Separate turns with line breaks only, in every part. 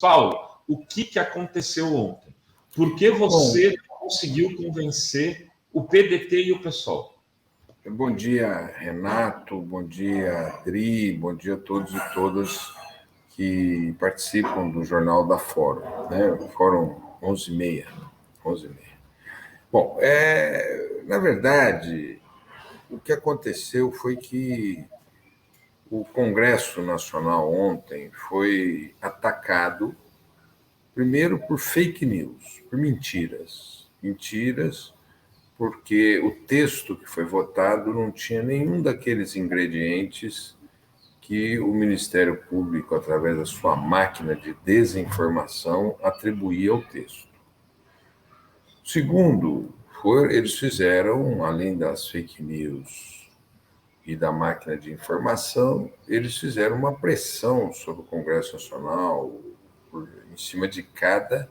Paulo, o que aconteceu ontem? Por que você conseguiu convencer o PDT e o PSOL?
Bom dia, Renato, bom dia, Adri, bom dia a todos e todas que participam do Jornal da Fórum, né? Fórum 11h30. Bom, na verdade, o que aconteceu foi que o Congresso Nacional ontem foi atacado, primeiro por fake news, por mentiras. Mentiras, porque o texto que foi votado não tinha nenhum daqueles ingredientes que o Ministério Público, através da sua máquina de desinformação, atribuía ao texto. Segundo, eles fizeram, além das fake news e da máquina de informação, eles fizeram uma pressão sobre o Congresso Nacional, em cima de cada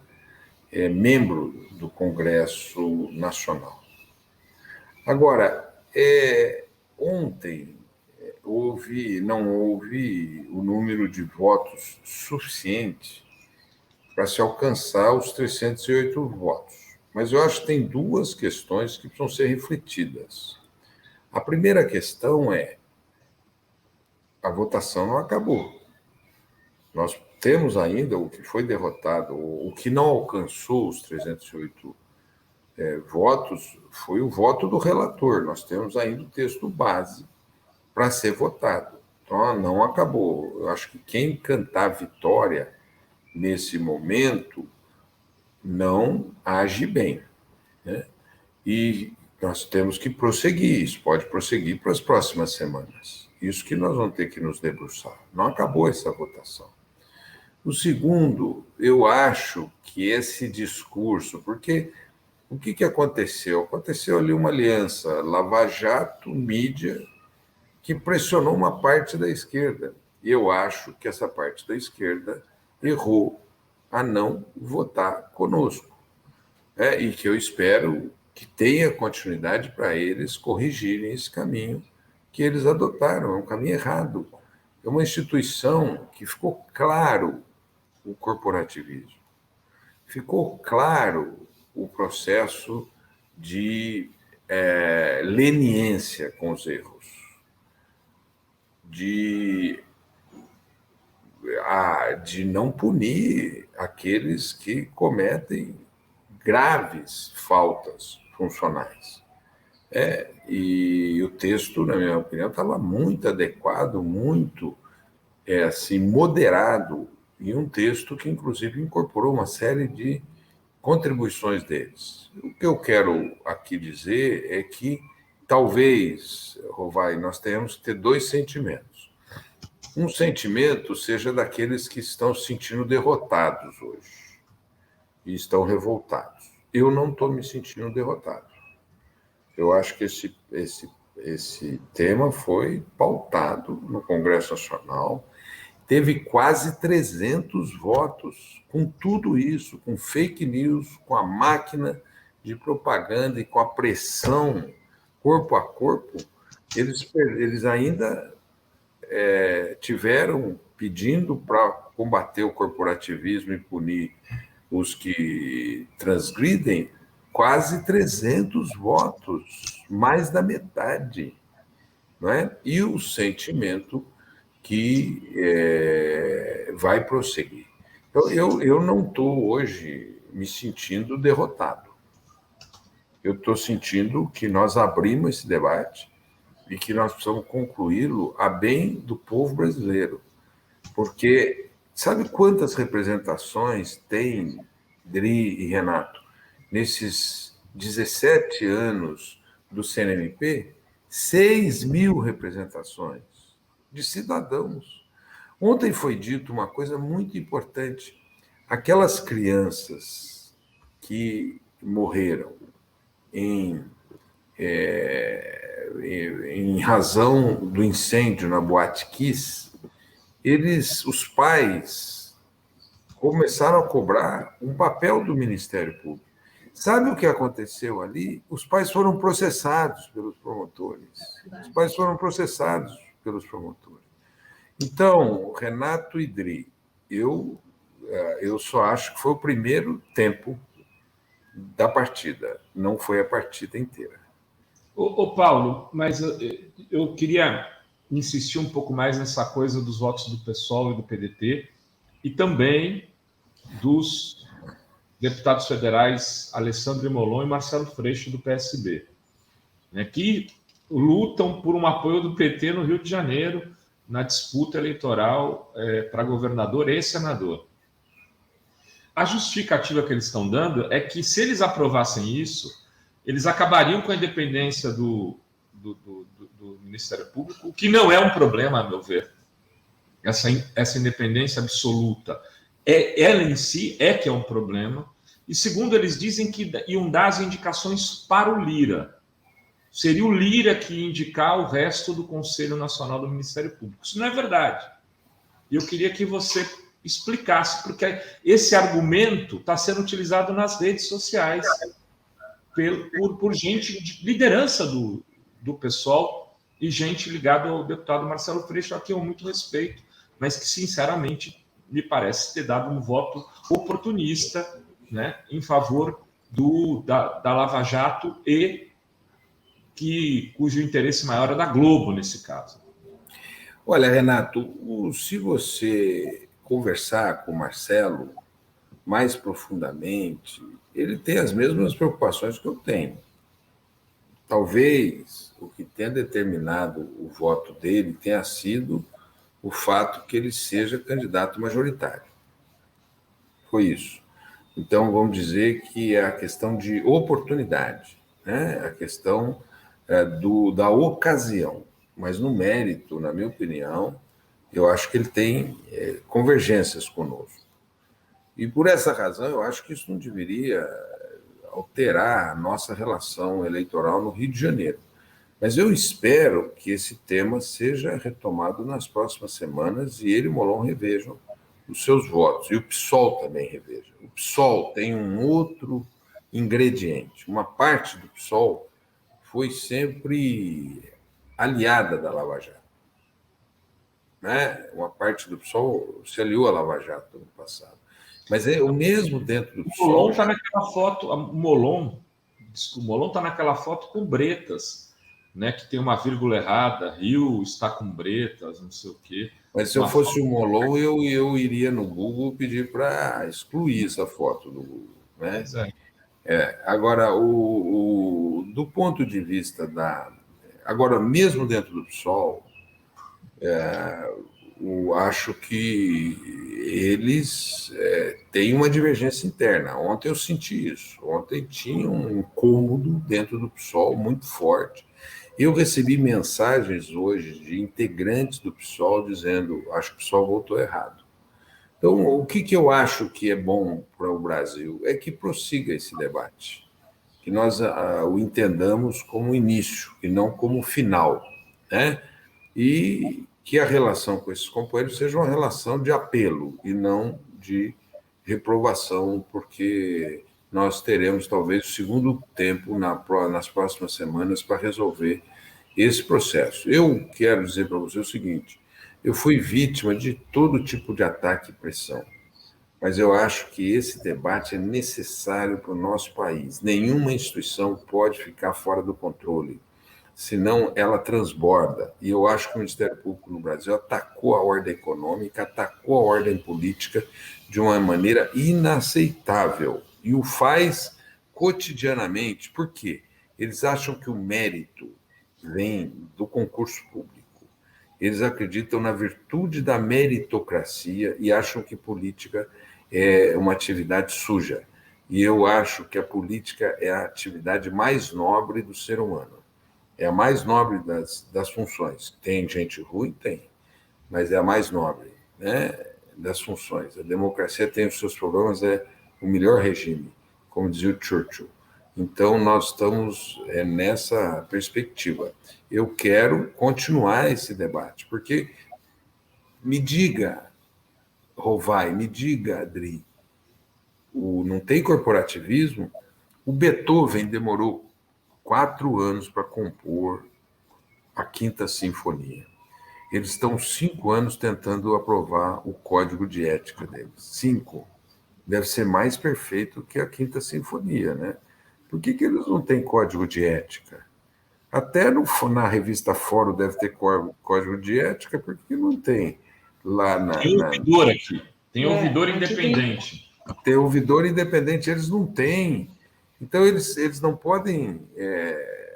membro do Congresso Nacional. Agora, ontem não houve o número de votos suficiente para se alcançar os 308 votos. Mas eu acho que tem duas questões que precisam ser refletidas. A primeira questão é: a votação não acabou. Nós temos ainda o que foi derrotado, o que não alcançou os 308 votos, foi o voto do relator. Nós temos ainda o texto base para ser votado. Então, não acabou. Eu acho que quem cantar vitória nesse momento não age bem, né? E nós temos que prosseguir, isso pode prosseguir para as próximas semanas. Isso que nós vamos ter que nos debruçar. Não acabou essa votação. O segundo, eu acho que esse discurso, porque o que aconteceu? Aconteceu ali uma aliança Lava Jato, mídia, que pressionou uma parte da esquerda. E eu acho que essa parte da esquerda errou a não votar conosco. E que eu espero que tenha continuidade para eles corrigirem esse caminho que eles adotaram. É um caminho errado. É uma instituição que ficou claro o corporativismo. Ficou claro o processo de leniência com os erros, de não punir aqueles que cometem graves faltas funcionais. E o texto, na minha opinião, estava muito adequado, muito assim, moderado, e um texto que, inclusive, incorporou uma série de contribuições deles. O que eu quero aqui dizer é que, talvez, Rovai, nós tenhamos que ter dois sentimentos. Um sentimento seja daqueles que estão se sentindo derrotados hoje e estão revoltados. Eu não estou me sentindo derrotado. Eu acho que esse tema foi pautado no Congresso Nacional, teve quase 300 votos. Com tudo isso, com fake news, com a máquina de propaganda e com a pressão corpo a corpo, eles ainda tiveram pedindo para combater o corporativismo e punir os que transgridem, quase 300 votos, mais da metade, não é? E o sentimento que vai prosseguir. Então, eu não estou hoje me sentindo derrotado. Eu estou sentindo que nós abrimos esse debate e que nós precisamos concluí-lo a bem do povo brasileiro. Porque sabe quantas representações tem, Dri e Renato, nesses 17 anos do CNMP? 6.000 representações de cidadãos. Ontem foi dito uma coisa muito importante. Aquelas crianças que morreram em razão do incêndio na Boate Kiss, os pais começaram a cobrar um papel do Ministério Público. Sabe o que aconteceu ali? Os pais foram processados pelos promotores. Então, Renato e Dri, eu eu só acho que foi o primeiro tempo da partida, não foi a partida inteira.
Ô Paulo, mas eu queria insistir um pouco mais nessa coisa dos votos do PSOL e do PDT, e também dos deputados federais Alessandro Molon e Marcelo Freixo, do PSB, né, que lutam por um apoio do PT no Rio de Janeiro, na disputa eleitoral para governador e senador. A justificativa que eles estão dando é que, se eles aprovassem isso, eles acabariam com a independência do Ministério Público, o que não é um problema, a meu ver. Essa independência absoluta, ela em si é que é um problema. E, segundo, eles dizem que iam dar as indicações para o Lira. Seria o Lira que ia indicar o resto do Conselho Nacional do Ministério Público. Isso não é verdade. E eu queria que você explicasse, porque esse argumento está sendo utilizado nas redes sociais por gente de liderança do PSOL e gente ligada ao deputado Marcelo Freixo, a quem eu muito respeito, mas que, sinceramente, me parece ter dado um voto oportunista, né, em favor da Lava Jato e cujo interesse maior é da Globo, nesse caso.
Olha, Renato, se você conversar com o Marcelo mais profundamente, ele tem as mesmas preocupações que eu tenho. Talvez o que tenha determinado o voto dele tenha sido o fato que ele seja candidato majoritário. Foi isso. Então, vamos dizer que é a questão de oportunidade, né? A questão da ocasião. Mas no mérito, na minha opinião, eu acho que ele tem convergências conosco. E por essa razão, eu acho que isso não deveria alterar a nossa relação eleitoral no Rio de Janeiro. Mas eu espero que esse tema seja retomado nas próximas semanas e ele e o Molon revejam os seus votos. E o PSOL também reveja. O PSOL tem um outro ingrediente. Uma parte do PSOL foi sempre aliada da Lava Jato. Né? Uma parte do PSOL se aliou à Lava Jato no passado. Mas é o mesmo dentro do PSOL.
O Molon está naquela foto, o Molon está naquela foto com Bretas, né, que tem uma vírgula errada, Rio está com Bretas, não sei o quê.
Mas se eu fosse o Molon, eu iria no Google pedir para excluir essa foto do Google. Né? Agora, do ponto de vista da... Agora, mesmo dentro do PSOL, eu acho que eles têm uma divergência interna. Ontem eu senti isso. Ontem tinha um incômodo dentro do PSOL muito forte. Eu recebi mensagens hoje de integrantes do PSOL dizendo: acho que o PSOL votou errado. Então, o que eu acho que é bom para o Brasil é que prossiga esse debate, que nós o entendamos como início e não como final, né? E que a relação com esses companheiros seja uma relação de apelo e não de reprovação, porque nós teremos talvez o segundo tempo nas próximas semanas para resolver esse processo. Eu quero dizer para você o seguinte: eu fui vítima de todo tipo de ataque e pressão, mas eu acho que esse debate é necessário para o nosso país. Nenhuma instituição pode ficar fora do controle, senão ela transborda. E eu acho que o Ministério Público no Brasil atacou a ordem econômica, atacou a ordem política de uma maneira inaceitável. E o faz cotidianamente. Por quê? Eles acham que o mérito vem do concurso público. Eles acreditam na virtude da meritocracia e acham que política é uma atividade suja. E eu acho que a política é a atividade mais nobre do ser humano. É a mais nobre das funções. Tem gente ruim? Tem. Mas é a mais nobre, né, das funções. A democracia tem os seus problemas, é o melhor regime, como dizia o Churchill. Então, nós estamos nessa perspectiva. Eu quero continuar esse debate, porque me diga, Rovai, me diga, Adri, não tem corporativismo? O Beethoven demorou 4 anos para compor a Quinta Sinfonia. Eles estão 5 anos tentando aprovar o código de ética deles. 5. Deve ser mais perfeito que a Quinta Sinfonia, né? Por que eles não têm código de ética? Até na revista Fórum deve ter código de ética, por que não tem? Lá
Tem ouvidor aqui, tem ouvidor independente.
Tem ouvidor independente, eles não têm. Então, eles não podem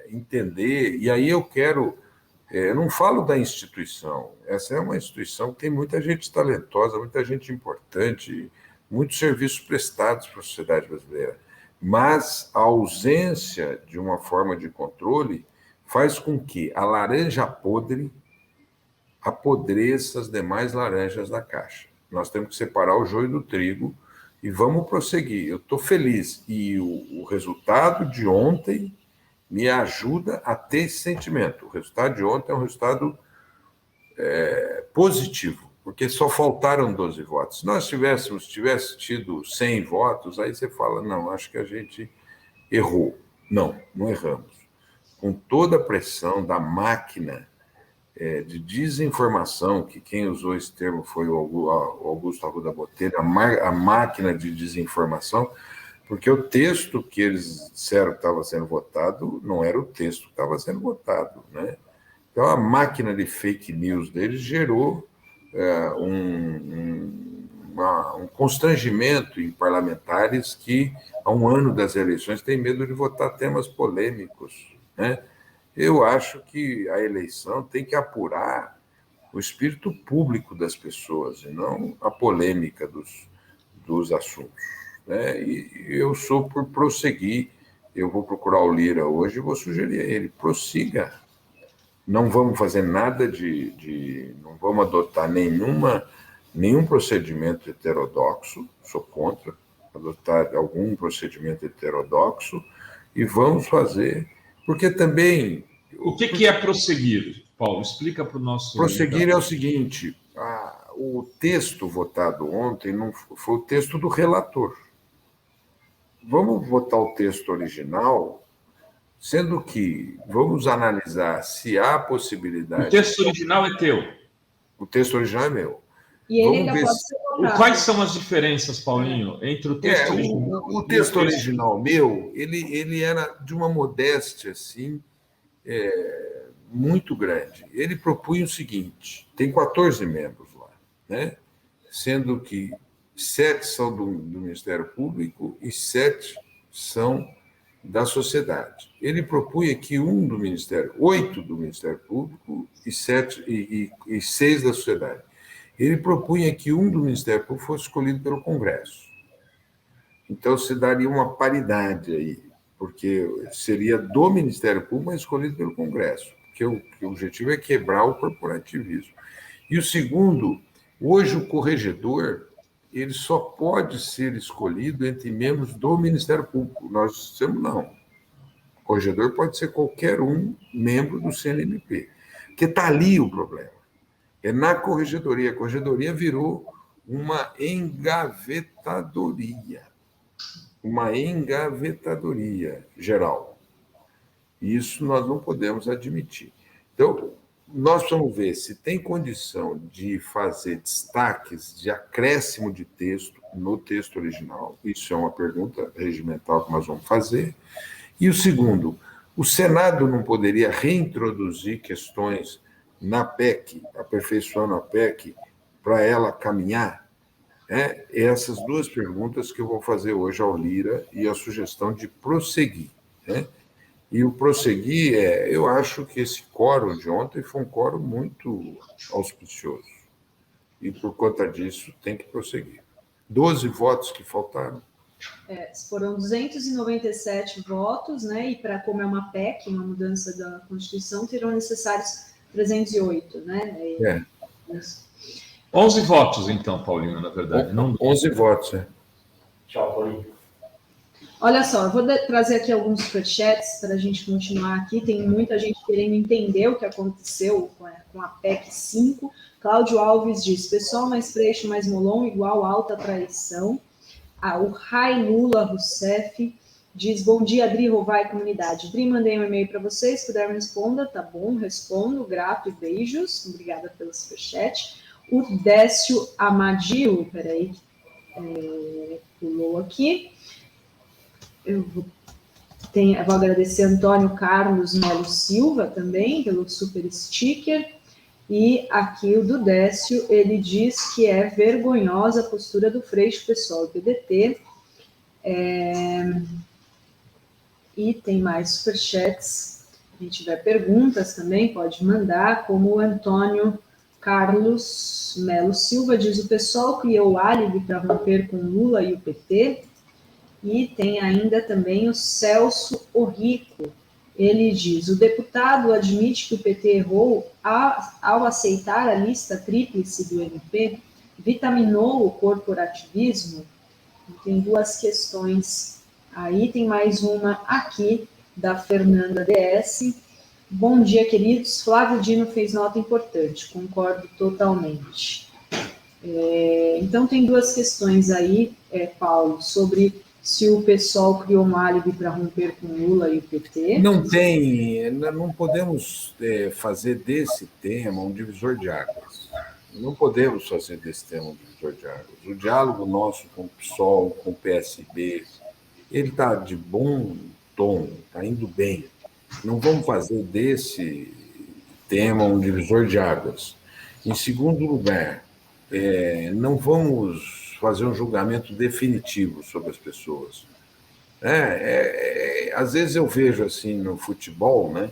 entender. E aí eu quero... eu não falo da instituição. Essa é uma instituição que tem muita gente talentosa, muita gente importante, muitos serviços prestados para a sociedade brasileira. Mas a ausência de uma forma de controle faz com que a laranja podre apodreça as demais laranjas da caixa. Nós temos que separar o joio do trigo e vamos prosseguir. Eu estou feliz. E o resultado de ontem me ajuda a ter esse sentimento. O resultado de ontem é um resultado positivo, porque só faltaram 12 votos. Se nós tivesse tido 100 votos, aí você fala, não, acho que a gente errou. Não, não erramos. Com toda a pressão da máquina de desinformação, que quem usou esse termo foi o Augusto Arruda Botelho, a máquina de desinformação, porque o texto que eles disseram que estava sendo votado não era o texto que estava sendo votado, né? Então, a máquina de fake news deles gerou um constrangimento em parlamentares que, há um ano das eleições, têm medo de votar temas polêmicos, né? Eu acho que a eleição tem que apurar o espírito público das pessoas, e não a polêmica dos assuntos, né? E eu sou por prosseguir. Eu vou procurar o Lira hoje e vou sugerir a ele, prossiga. Não vamos fazer nada não vamos adotar nenhum procedimento heterodoxo, sou contra adotar algum procedimento heterodoxo, e vamos fazer, porque também...
O que é prosseguir, Paulo? Explica para o nosso...
Prosseguir é o seguinte, o texto votado ontem não foi o texto do relator. Vamos votar o texto original, sendo que vamos analisar se há possibilidade...
O texto original é teu.
O texto original é meu.
E ele ainda pode ser votado.
Quais são as diferenças, Paulinho, entre o texto original
o texto original meu, ele era de uma modéstia, assim, muito grande. Ele propunha o seguinte, tem 14 membros lá, né? Sendo que 7 são do Ministério Público e 7 são da sociedade. Ele propunha que 8 do Ministério Público e 6 da sociedade. Ele propunha que 1 do Ministério Público fosse escolhido pelo Congresso. Então, se daria uma paridade aí, porque seria do Ministério Público, mas escolhido pelo Congresso, porque o objetivo é quebrar o corporativismo. E o segundo, hoje o corregedor, ele só pode ser escolhido entre membros do Ministério Público. Nós dissemos não. O corregedor pode ser qualquer membro do CNMP, porque está ali o problema. É na corregedoria. A corregedoria virou uma engavetadoria. Uma engavetadoria geral. Isso nós não podemos admitir. Então, nós vamos ver se tem condição de fazer destaques de acréscimo de texto no texto original. Isso é uma pergunta regimental que nós vamos fazer. E o segundo, o Senado não poderia reintroduzir questões na PEC, aperfeiçoando a PEC, para ela caminhar? Essas duas perguntas que eu vou fazer hoje ao Lira e a sugestão de prosseguir, né? E o prosseguir eu acho que esse quórum de ontem foi um quórum muito auspicioso. E por conta disso tem que prosseguir. 12 votos que faltaram.
Foram 297 votos, né? E para como é uma PEC, uma mudança da Constituição, terão necessários 308, né?
11 votos, então, Paulinho, na verdade. Não...
11 votos,
Tchau, Paulinho.
Olha só, eu vou trazer aqui alguns superchats para a gente continuar aqui. Tem muita gente querendo entender o que aconteceu com a PEC 5. Cláudio Alves diz, pessoal mais Freixo, mais Molon, igual alta traição. O Rai Lula Rousseff, diz, bom dia, Adri, Rovai, comunidade. Adri, mandei um e-mail para vocês, se puder me responder, tá bom, respondo, grato e beijos. Obrigada pelo superchat. O Décio Amadio, peraí, pulou aqui. Eu vou agradecer Antônio Carlos Melo Silva também, pelo super sticker. E aqui o do Décio, ele diz que é vergonhosa a postura do Freixo, pessoal do PDT. E tem mais superchats. Se tiver perguntas também, pode mandar, como o Antônio Carlos Melo Silva diz, o pessoal criou o álibi para romper com Lula e o PT. E tem ainda também o Celso Orrico. Ele diz, o deputado admite que o PT errou ao aceitar a lista tríplice do MP, vitaminou o corporativismo. Tem duas questões aí, tem mais uma aqui, da Fernanda DS. Bom dia, queridos. Flávio Dino fez nota importante, concordo totalmente. Então, tem duas questões aí, Paulo, sobre se o pessoal criou um álibi para romper com Lula e o PT.
Não podemos fazer desse tema um divisor de águas. Não podemos fazer desse tema um divisor de águas. O diálogo nosso com o PSOL, com o PSB, ele está de bom tom, está indo bem. Não vamos fazer desse tema um divisor de águas. Em segundo lugar, não vamos fazer um julgamento definitivo sobre as pessoas. Às vezes eu vejo assim no futebol, né,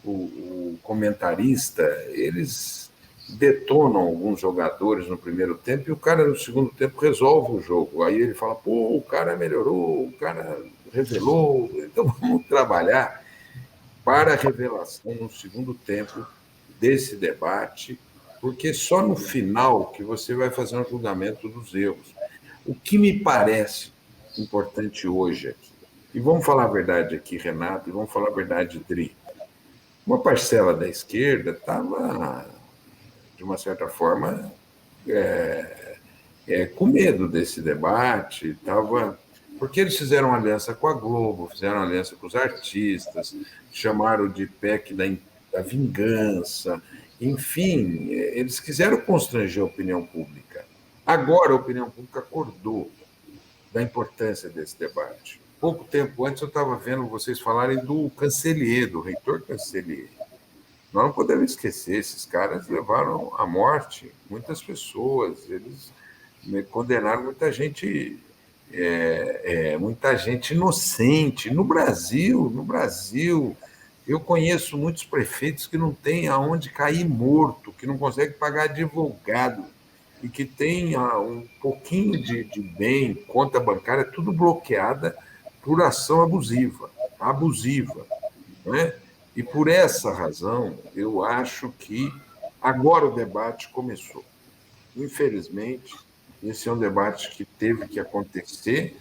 o comentarista, eles detonam alguns jogadores no primeiro tempo e o cara no segundo tempo resolve o jogo. Aí ele fala, pô, o cara melhorou, o cara revelou, então vamos trabalhar para a revelação no segundo tempo desse debate, porque só no final que você vai fazer um julgamento dos erros. O que me parece importante hoje aqui, e vamos falar a verdade aqui, Renato, e vamos falar a verdade, Dri, uma parcela da esquerda estava, de uma certa forma, com medo desse debate, porque eles fizeram aliança com a Globo, fizeram aliança com os artistas, chamaram de PEC da vingança, enfim, eles quiseram constranger a opinião pública. Agora a opinião pública acordou da importância desse debate. Pouco tempo antes eu estava vendo vocês falarem do Cancellier, do reitor Cancellier. Nós não podemos esquecer, esses caras levaram à morte muitas pessoas, eles condenaram muita gente inocente. No Brasil, eu conheço muitos prefeitos que não têm aonde cair morto, que não conseguem pagar advogado e que têm um pouquinho de bem, conta bancária, tudo bloqueada por ação abusiva, né? E por essa razão, eu acho que agora o debate começou. Infelizmente, esse é um debate que teve que acontecer,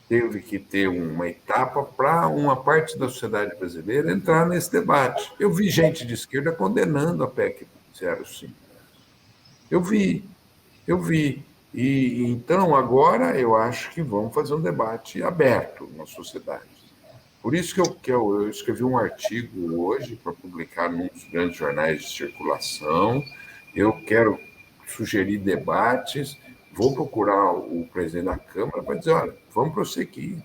teve que ter uma etapa para uma parte da sociedade brasileira entrar nesse debate. Eu vi gente de esquerda condenando a PEC 05. Eu vi. E então, agora, eu acho que vamos fazer um debate aberto na sociedade. Por isso que eu escrevi um artigo hoje para publicar num dos grandes jornais de circulação. Eu quero sugerir debates, vou procurar o presidente da Câmara para dizer, olha, vamos prosseguir.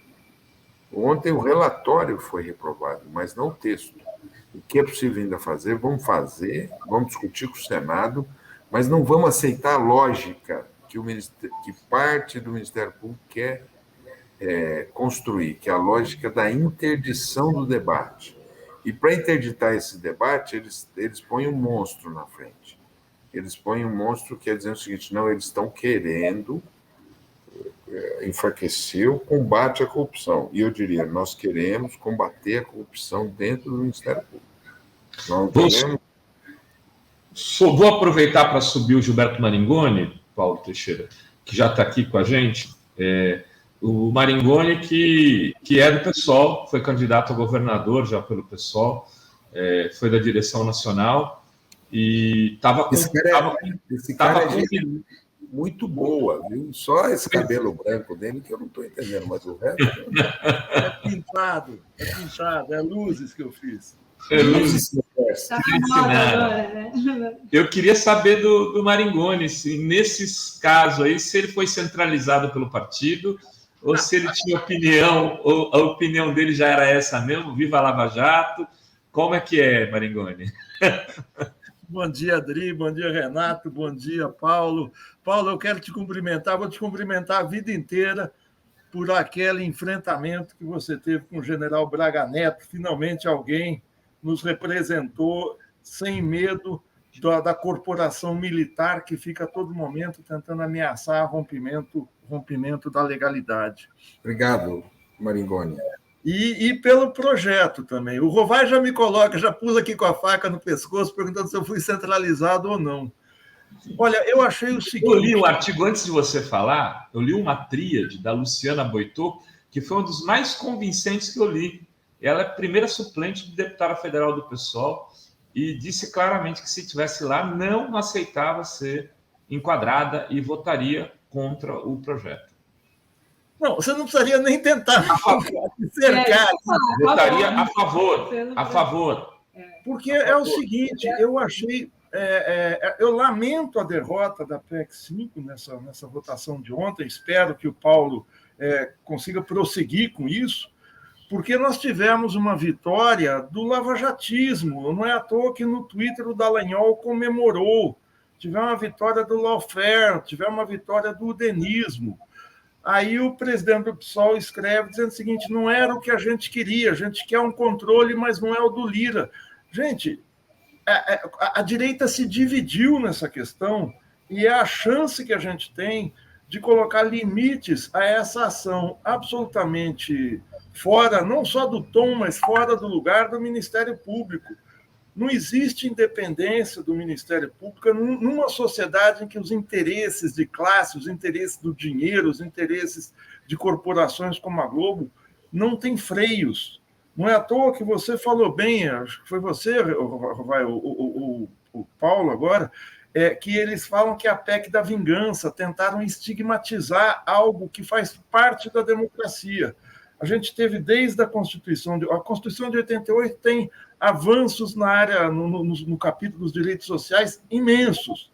Ontem o relatório foi reprovado, mas não o texto. O que é possível ainda fazer, vamos discutir com o Senado, mas não vamos aceitar a lógica que parte do Ministério Público quer construir, que é a lógica da interdição do debate. E para interditar esse debate, eles põem um monstro na frente. Eles põem um monstro que é dizer o seguinte, não, eles estão querendo enfraquecer o combate à corrupção. E eu diria, nós queremos combater a corrupção dentro do Ministério Público. Não queremos...
Vou aproveitar para subir o Gilberto Maringoni, Paulo Teixeira, que já está aqui com a gente. O Maringoni, que é do PSOL, foi candidato a governador já pelo PSOL, foi da direção nacional e estava
muito boa, viu? Só esse cabelo branco dele que eu não estou entendendo, mas o resto...
É pintado, é luzes que eu fiz.
É luzes.
Tá agora, né?
Eu queria saber do Maringoni, se nesses casos aí, se ele foi centralizado pelo partido, ou se ele tinha opinião, ou a opinião dele já era essa mesmo, viva a Lava Jato. Como é que é, Maringoni?
Bom dia, Adri, bom dia, Renato, bom dia, Paulo. Paulo, eu quero te cumprimentar, vou te cumprimentar a vida inteira por aquele enfrentamento que você teve com o general Braga Neto. Finalmente alguém nos representou sem medo da corporação militar que fica a todo momento tentando ameaçar rompimento da legalidade.
Obrigado, Maringoni.
E pelo projeto também. O Rovai já me coloca, já pula aqui com a faca no pescoço, perguntando se eu fui centralizado ou não. Olha, eu achei o seguinte...
Eu li um artigo, antes de você falar, eu li uma tríade da Luciana Boitot, que foi um dos mais convincentes que eu li. Ela é a primeira suplente de deputada federal do PSOL e disse claramente que se estivesse lá, não aceitava ser enquadrada e votaria contra o projeto.
Não, você não precisaria nem tentar me cercar.
Votaria a favor.
Porque é o seguinte, eu achei... eu lamento a derrota da PEC 5 nessa votação de ontem, espero que o Paulo consiga prosseguir com isso, porque nós tivemos uma vitória do lavajatismo. Não é à toa que no Twitter o Dallagnol comemorou. Tivemos uma vitória do lawfare, tivemos uma vitória do udenismo. Aí o presidente do PSOL escreve dizendo o seguinte: não era o que a gente quer um controle, mas não é o do Lira. Gente, a direita se dividiu nessa questão e é a chance que a gente tem de colocar limites a essa ação absolutamente fora, não só do tom, mas fora do lugar do Ministério Público. Não existe independência do Ministério Público numa sociedade em que os interesses de classe, os interesses do dinheiro, os interesses de corporações como a Globo não têm freios. Não é à toa que você falou bem, acho que foi você, o Paulo agora, que eles falam que a PEC da vingança, tentaram estigmatizar algo que faz parte da democracia. A gente teve desde a Constituição de 88 tem avanços na área, no capítulo dos direitos sociais, imensos,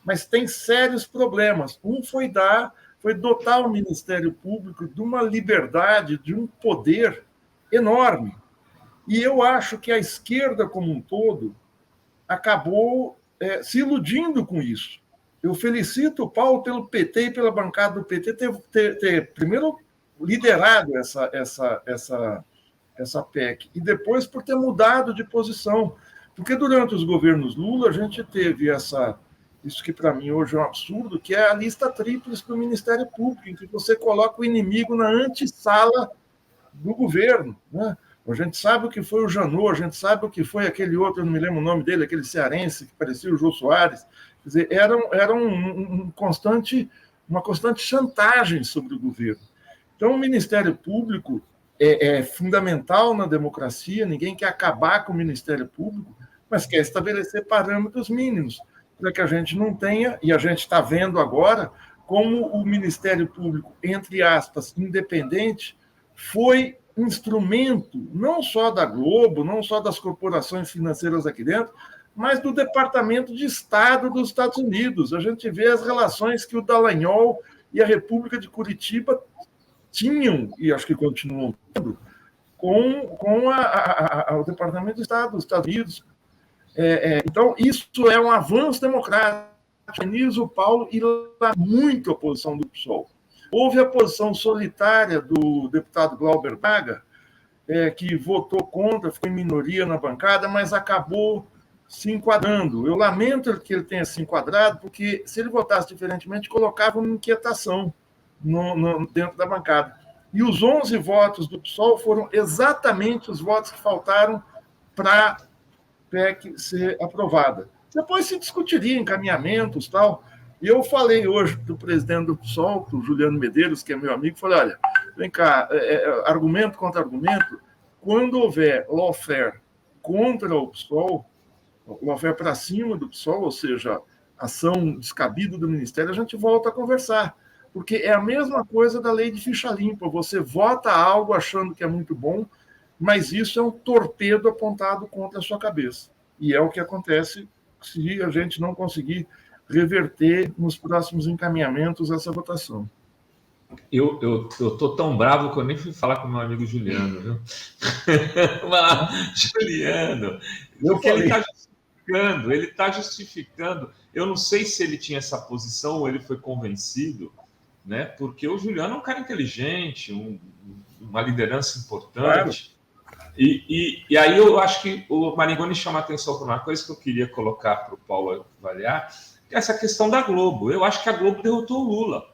mas tem sérios problemas. Um foi dotar o Ministério Público de uma liberdade, de um poder enorme. E eu acho que a esquerda como um todo acabou se iludindo com isso. Eu felicito o Paulo pelo PT e pela bancada do PT ter primeiro liderado essa PEC e depois por ter mudado de posição. Porque durante os governos Lula a gente teve isso que para mim hoje é um absurdo, que é a lista tríplice do Ministério Público, em que você coloca o inimigo na antessala do governo, né? A gente sabe o que foi o Janot, a gente sabe o que foi aquele outro, eu não me lembro o nome dele, aquele cearense que parecia o Jô Soares. Quer dizer, era uma constante chantagem sobre o governo. Então, o Ministério Público é fundamental na democracia, ninguém quer acabar com o Ministério Público, mas quer estabelecer parâmetros mínimos, para que a gente não tenha, e a gente está vendo agora, como o Ministério Público, entre aspas, independente, foi instrumento não só da Globo, não só das corporações financeiras aqui dentro, mas do Departamento de Estado dos Estados Unidos. A gente vê as relações que o Dallagnol e a República de Curitiba tinham, e acho que continuam tendo, com o Departamento de Estado dos Estados Unidos. Então, isso é um avanço democrático. O Paulo e muito a posição do PSOL. Houve a posição solitária do deputado Glauber Braga, que votou contra, foi em minoria na bancada, mas acabou se enquadrando. Eu lamento que ele tenha se enquadrado, porque se ele votasse diferentemente, colocava uma inquietação dentro da bancada. E os 11 votos do PSOL foram exatamente os votos que faltaram para a PEC ser aprovada. Depois se discutiria encaminhamentos e tal. E eu falei hoje do presidente do PSOL, o Juliano Medeiros, que é meu amigo, falei, olha, vem cá, argumento contra argumento, quando houver lawfare contra o PSOL, lawfare para cima do PSOL, ou seja, ação descabida do Ministério, a gente volta a conversar. Porque é a mesma coisa da lei de ficha limpa. Você vota algo achando que é muito bom, mas isso é um torpedo apontado contra a sua cabeça. E é o que acontece se a gente não conseguir reverter nos próximos encaminhamentos essa votação.
Eu tô tão bravo que eu nem fui falar com meu amigo Juliano, viu? Juliano, porque ele está justificando. Eu não sei se ele tinha essa posição ou ele foi convencido, né? Porque o Juliano é um cara inteligente, uma liderança importante. Claro. E aí eu acho que o Maringoni chama a atenção para uma coisa que eu queria colocar para o Paulo avaliar, que é essa questão da Globo. Eu acho que a Globo derrotou o Lula.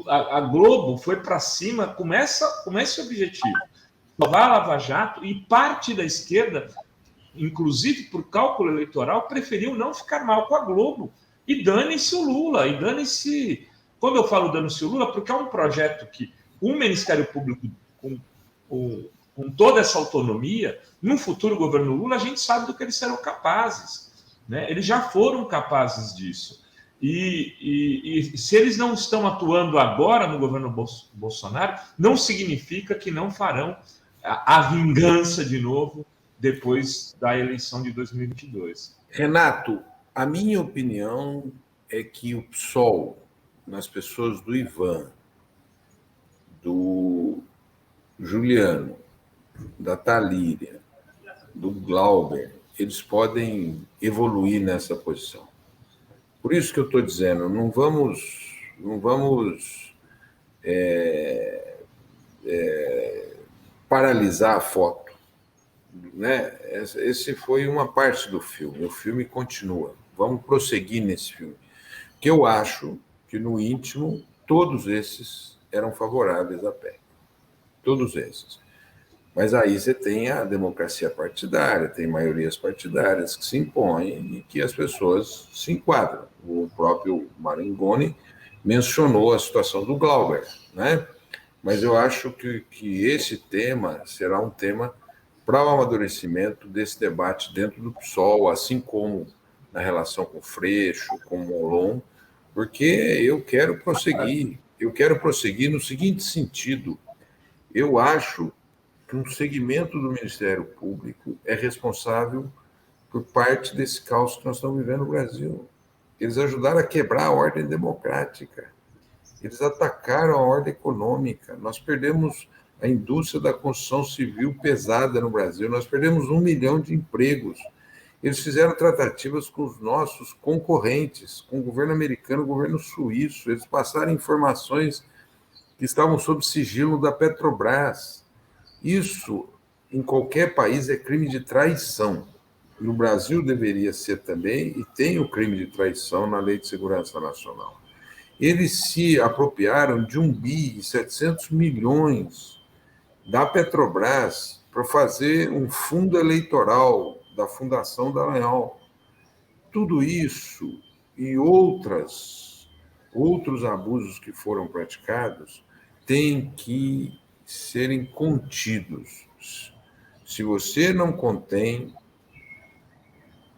A Globo foi para cima com esse objetivo, salvar a Lava Jato, e parte da esquerda, inclusive por cálculo eleitoral, preferiu não ficar mal com a Globo. E dane-se o Lula, e dane-se... Quando eu falo dane-se o Lula, porque é um projeto que o Ministério Público, com toda essa autonomia, no futuro governo Lula, a gente sabe do que eles serão capazes, né? Eles já foram capazes disso. E se eles não estão atuando agora no governo Bolsonaro, não significa que não farão a vingança de novo depois da eleição de 2022.
Renato, a minha opinião é que o PSOL, nas pessoas do Ivan, do Juliano, da Talíria, do Glauber, eles podem evoluir nessa posição. Por isso que eu estou dizendo, não vamos paralisar a foto, né? Esse foi uma parte do filme. O filme continua. Vamos prosseguir nesse filme. Que eu acho que, no íntimo, todos esses eram favoráveis à PEC. Todos esses. Mas aí você tem a democracia partidária, tem maiorias partidárias que se impõem e que as pessoas se enquadram. O próprio Maringoni mencionou a situação do Glauber, né? Mas eu acho que esse tema será um tema para o amadurecimento desse debate dentro do PSOL, assim como na relação com o Freixo, com o Molon, porque eu quero prosseguir no seguinte sentido. Eu acho que um segmento do Ministério Público é responsável por parte desse caos que nós estamos vivendo no Brasil. Eles ajudaram a quebrar a ordem democrática. Eles atacaram a ordem econômica. Nós perdemos a indústria da construção civil pesada no Brasil. Nós perdemos 1 milhão de empregos. Eles fizeram tratativas com os nossos concorrentes, com o governo americano, o governo suíço. Eles passaram informações que estavam sob sigilo da Petrobras. Isso, em qualquer país, é crime de traição. No Brasil deveria ser também, e tem o crime de traição na Lei de Segurança Nacional. Eles se apropriaram de 1,7 bilhão da Petrobras para fazer um fundo eleitoral da Fundação Dallagnol. Tudo isso e outros abusos que foram praticados têm que serem contidos. Se você não contém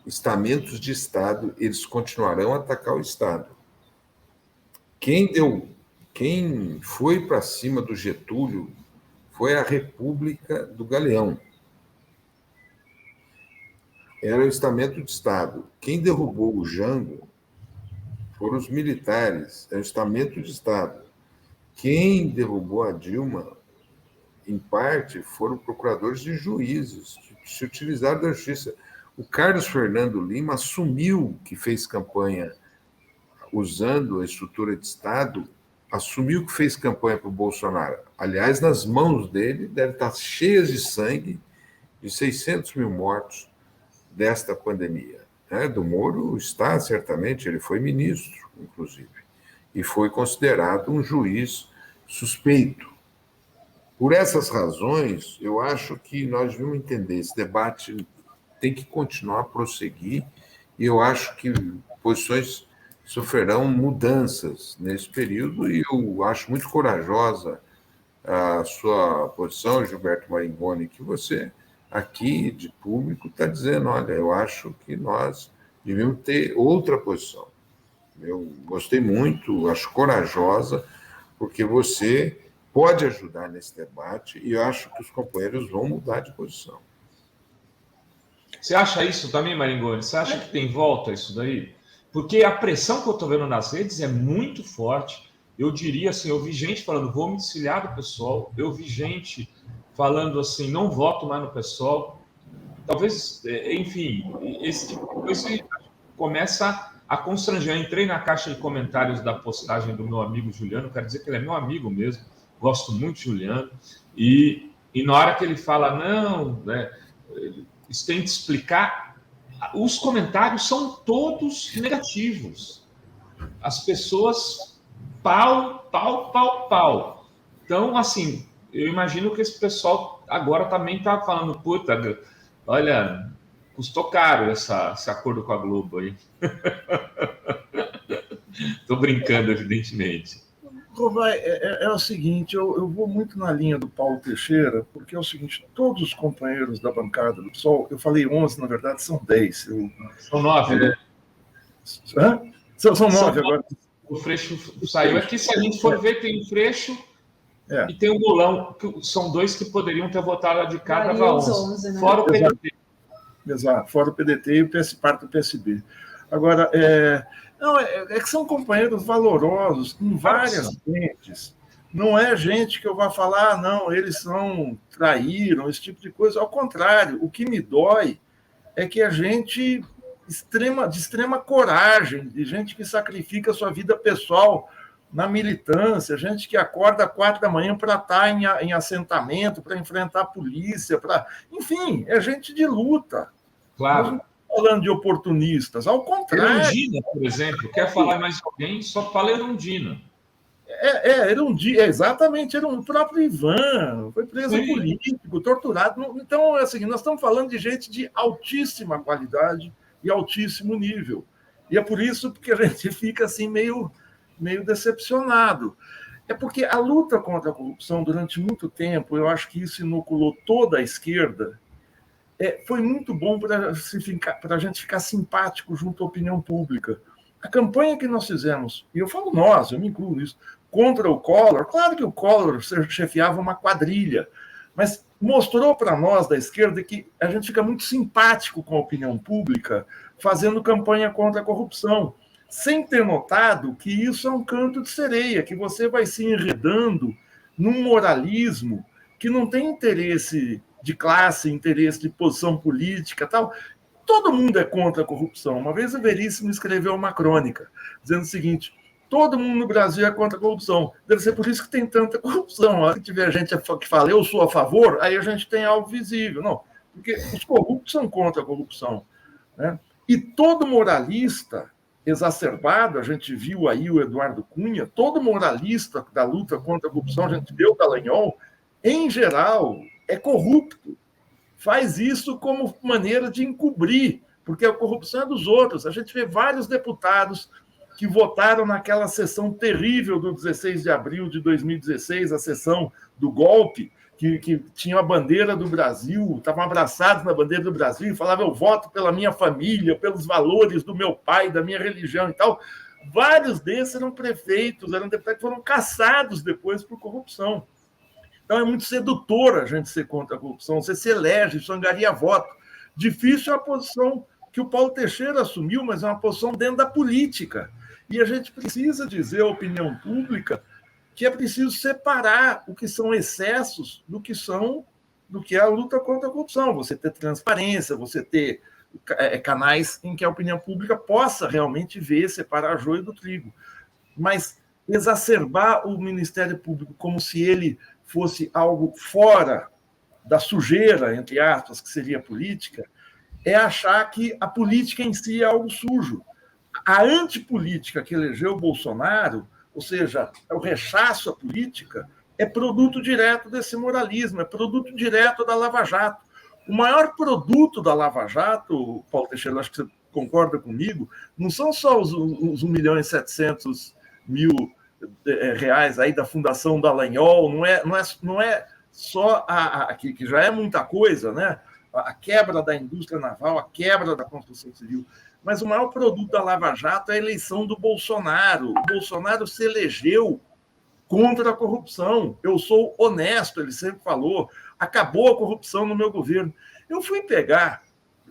estamentos de Estado, eles continuarão a atacar o Estado. Quem foi para cima do Getúlio foi a República do Galeão. Era o estamento de Estado. Quem derrubou o Jango foram os militares, é o estamento de Estado. Quem derrubou a Dilma, em parte, foram procuradores e juízes que se utilizaram da justiça. O Carlos Fernando Lima assumiu que fez campanha usando a estrutura de Estado, assumiu que fez campanha para o Bolsonaro. Aliás, nas mãos dele, deve estar cheias de sangue de 600 mil mortos desta pandemia. Do Moro está, certamente, ele foi ministro, inclusive, e foi considerado um juiz suspeito. Por essas razões, eu acho que nós devemos entender, esse debate tem que continuar a prosseguir, e eu acho que posições sofrerão mudanças nesse período, e eu acho muito corajosa a sua posição, Gilberto Maringoni, que você, aqui, de público, está dizendo, olha, eu acho que nós Devíamos ter outra posição. Eu gostei muito, acho corajosa, porque você pode ajudar nesse debate e eu acho que os companheiros vão mudar de posição.
Você acha isso também, Maringoni? Você acha que tem volta isso daí? Porque a pressão que eu estou vendo nas redes é muito forte. Eu diria assim, eu vi gente falando, vou me desfiliar do PSOL. Eu vi gente falando assim, não voto mais no PSOL. Talvez, enfim, esse tipo de coisa começa a constranger. Eu entrei na caixa de comentários da postagem do meu amigo Juliano, quero dizer que ele é meu amigo mesmo, gosto muito de Juliano, e na hora que ele fala, não, né, isso tem que explicar, os comentários são todos negativos. As pessoas pau. Então, assim, eu imagino que esse pessoal agora também está falando, puta, olha, custou caro esse acordo com a Globo aí. Estou brincando, evidentemente.
Rovai, é o seguinte, eu vou muito na linha do Paulo Teixeira, porque é o seguinte, todos os companheiros da bancada do PSOL, eu falei 11, na verdade são 10.
São 9, né?
São 9 agora.
O Freixo saiu aqui, se a gente for ver, tem o Freixo e tem o Golão, que são 2 que poderiam ter votado de cada 11, né? Fora o PDT.
Exato, fora o PDT e o parte do PSB. Agora, é que são companheiros valorosos em várias frentes. Não é gente que eu vá falar, não, eles traíram, esse tipo de coisa. Ao contrário, o que me dói é que a gente de extrema coragem, de gente que sacrifica a sua vida pessoal na militância, gente que acorda às 4 da manhã para estar em assentamento, para enfrentar a polícia, enfim, é gente de luta.
Claro.
Nós não estamos falando de oportunistas, ao contrário.
Erundina, por exemplo, quer falar mais alguém, só fala Erundina.
Erundina, exatamente, era o próprio Ivan, foi preso político, torturado. Então, assim, nós estamos falando de gente de altíssima qualidade e altíssimo nível. E é por isso que a gente fica assim meio decepcionado. É porque a luta contra a corrupção, durante muito tempo, eu acho que isso inoculou toda a esquerda, foi muito bom para a gente ficar simpático junto à opinião pública. A campanha que nós fizemos, e eu falo nós, eu me incluo nisso, contra o Collor, claro que o Collor chefiava uma quadrilha, mas mostrou para nós da esquerda que a gente fica muito simpático com a opinião pública fazendo campanha contra a corrupção, sem ter notado que isso é um canto de sereia, que você vai se enredando num moralismo que não tem interesse de classe, interesse de posição política, tal. Todo mundo é contra a corrupção. Uma vez o Veríssimo escreveu uma crônica dizendo o seguinte: todo mundo no Brasil é contra a corrupção. Deve ser por isso que tem tanta corrupção. Se tiver gente que fala eu sou a favor, aí a gente tem algo visível. Não, porque os corruptos são contra a corrupção, né? E todo moralista exacerbado, a gente viu aí o Eduardo Cunha, todo moralista da luta contra a corrupção, a gente vê o Dallagnol, em geral, é corrupto. Faz isso como maneira de encobrir, porque a corrupção é dos outros. A gente vê vários deputados que votaram naquela sessão terrível do 16 de abril de 2016, a sessão do golpe, que tinha a bandeira do Brasil, estavam abraçados na bandeira do Brasil e falavam: eu voto pela minha família, pelos valores do meu pai, da minha religião e tal. Vários desses eram prefeitos, eram deputados que foram caçados depois por corrupção. Então é muito sedutor a gente ser contra a corrupção, você se elege, isso angaria voto. Difícil é a posição que o Paulo Teixeira assumiu, mas é uma posição dentro da política. E a gente precisa dizer à opinião pública que é preciso separar o que são excessos do que é a luta contra a corrupção. Você ter transparência, você ter canais em que a opinião pública possa realmente ver, separar joio do trigo. Mas exacerbar o Ministério Público como se ele fosse algo fora da sujeira, entre aspas, que seria a política, é achar que a política em si é algo sujo. A antipolítica que elegeu o Bolsonaro, ou seja, o rechaço à política, é produto direto desse moralismo, é produto direto da Lava Jato. O maior produto da Lava Jato, Paulo Teixeira, acho que você concorda comigo, não são só os 1.700.000 reais aí da Fundação Dallagnol, não é só que já é muita coisa, né? A quebra da indústria naval, a quebra da construção civil. mas o maior produto da Lava Jato é a eleição do Bolsonaro. O Bolsonaro se elegeu contra a corrupção. Eu sou honesto, ele sempre falou. Acabou a corrupção no meu governo. Eu fui pegar,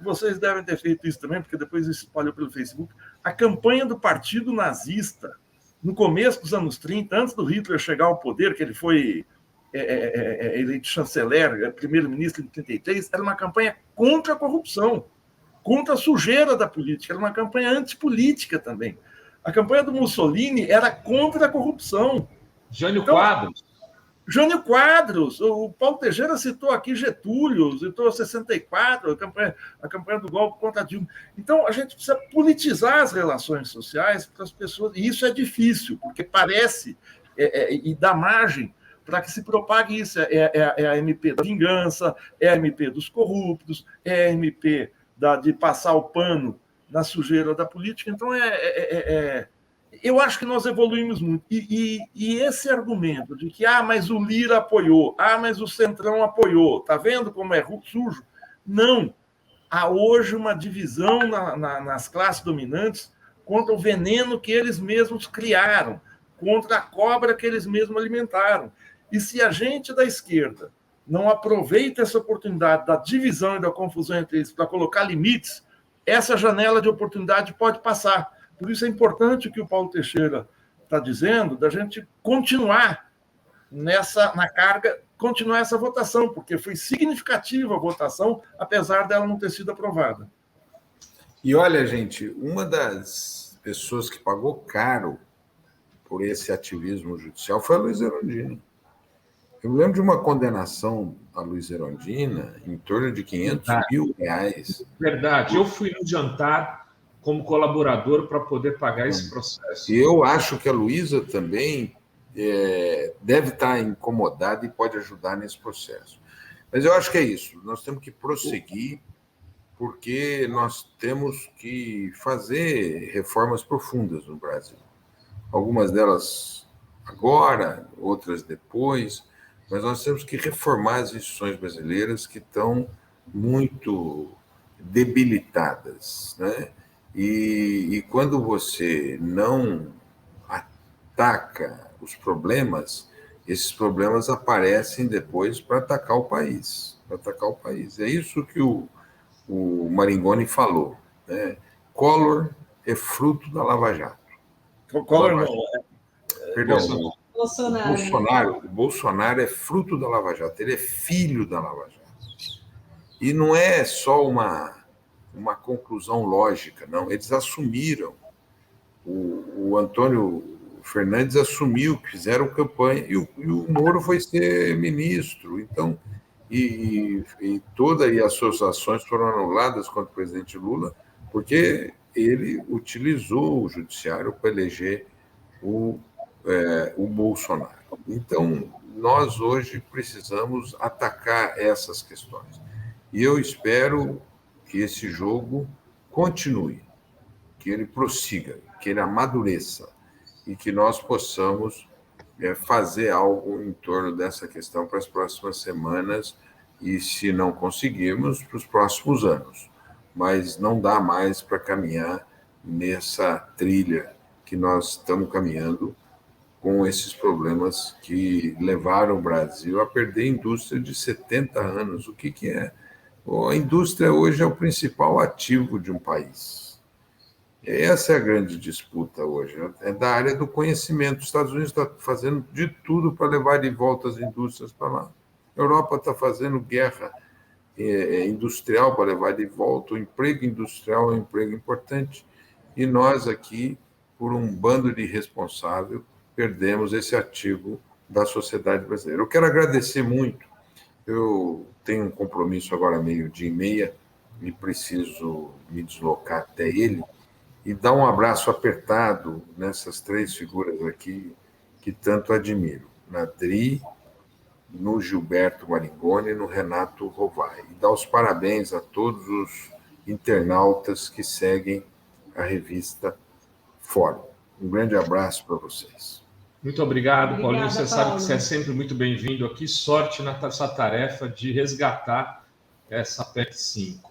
vocês devem ter feito isso também, porque depois isso espalhou pelo Facebook, a campanha do Partido Nazista, no começo dos anos 30, antes do Hitler chegar ao poder, que ele foi eleito chanceler, primeiro-ministro em 33, era uma campanha contra a corrupção, contra a sujeira da política, era uma campanha antipolítica também. A campanha do Mussolini era contra a corrupção.
Jânio Quadros.
Jânio Quadros, o Paulo Teixeira citou aqui Getúlio, citou 64, a campanha do golpe contra Dilma. Então, a gente precisa politizar as relações sociais para as pessoas, e isso é difícil, porque parece, e dá margem para que se propague isso. É a MP da vingança, é a MP dos corruptos, é a MP de passar o pano na sujeira da política. Então, eu acho que nós evoluímos muito. E esse argumento de que, mas o Lira apoiou, mas o Centrão apoiou, está vendo como é sujo? Não. Há hoje uma divisão nas classes dominantes contra o veneno que eles mesmos criaram, contra a cobra que eles mesmos alimentaram. E se a gente da esquerda não aproveita essa oportunidade da divisão e da confusão entre eles para colocar limites, essa janela de oportunidade pode passar. Por isso é importante o que o Paulo Teixeira está dizendo, da gente continuar na carga, continuar essa votação, porque foi significativa a votação, apesar dela não ter sido aprovada.
E olha, gente, uma das pessoas que pagou caro por esse ativismo judicial foi a Luísa Erundina. Eu me lembro de uma condenação a Luísa Erundina em torno de R$500 mil.
Verdade. Eu fui no jantar como colaborador para poder pagar esse processo.
E eu acho que a Luísa também deve estar incomodada e pode ajudar nesse processo. Mas eu acho que é isso. Nós temos que prosseguir, porque nós temos que fazer reformas profundas no Brasil. Algumas delas agora, outras depois, mas nós temos que reformar as instituições brasileiras que estão muito debilitadas, né? E quando você não ataca os problemas, esses problemas aparecem depois para atacar o país. É isso que o Maringoni falou, né? Collor é fruto da Lava Jato.
Collor não.
Perdão,
Bolsonaro.
Bolsonaro é fruto da Lava Jato, ele é filho da Lava Jato. E não é só uma conclusão lógica, não. Eles assumiram. O Antônio Fernandes assumiu, fizeram campanha, e o Moro foi ser ministro. Então, e todas as suas ações foram anuladas contra o presidente Lula, porque ele utilizou o judiciário para eleger o Bolsonaro. Então, nós hoje precisamos atacar essas questões. E eu espero que esse jogo continue, que ele prossiga, que ele amadureça e que nós possamos fazer algo em torno dessa questão para as próximas semanas e, se não conseguirmos, para os próximos anos. Mas não dá mais para caminhar nessa trilha que nós estamos caminhando com esses problemas que levaram o Brasil a perder a indústria de 70 anos. O que é? A indústria hoje é o principal ativo de um país. Essa é a grande disputa hoje, é da área do conhecimento. Os Estados Unidos estão fazendo de tudo para levar de volta as indústrias para lá. A Europa está fazendo guerra industrial para levar de volta. O emprego industrial é um emprego importante. E nós aqui, por um bando de irresponsável, perdemos esse ativo da sociedade brasileira. Eu quero agradecer muito. Eu tenho um compromisso agora 12h30 e preciso me deslocar até ele e dar um abraço apertado nessas três figuras aqui que tanto admiro, na Dri, no Gilberto Maringoni e no Renato Rovai. E dar os parabéns a todos os internautas que seguem a revista Fórum. Um grande abraço para vocês.
Muito obrigado, Paulinho. Você sabe
Paulo.
que você é sempre muito bem-vindo aqui. Sorte nessa tarefa de resgatar essa PEC 5.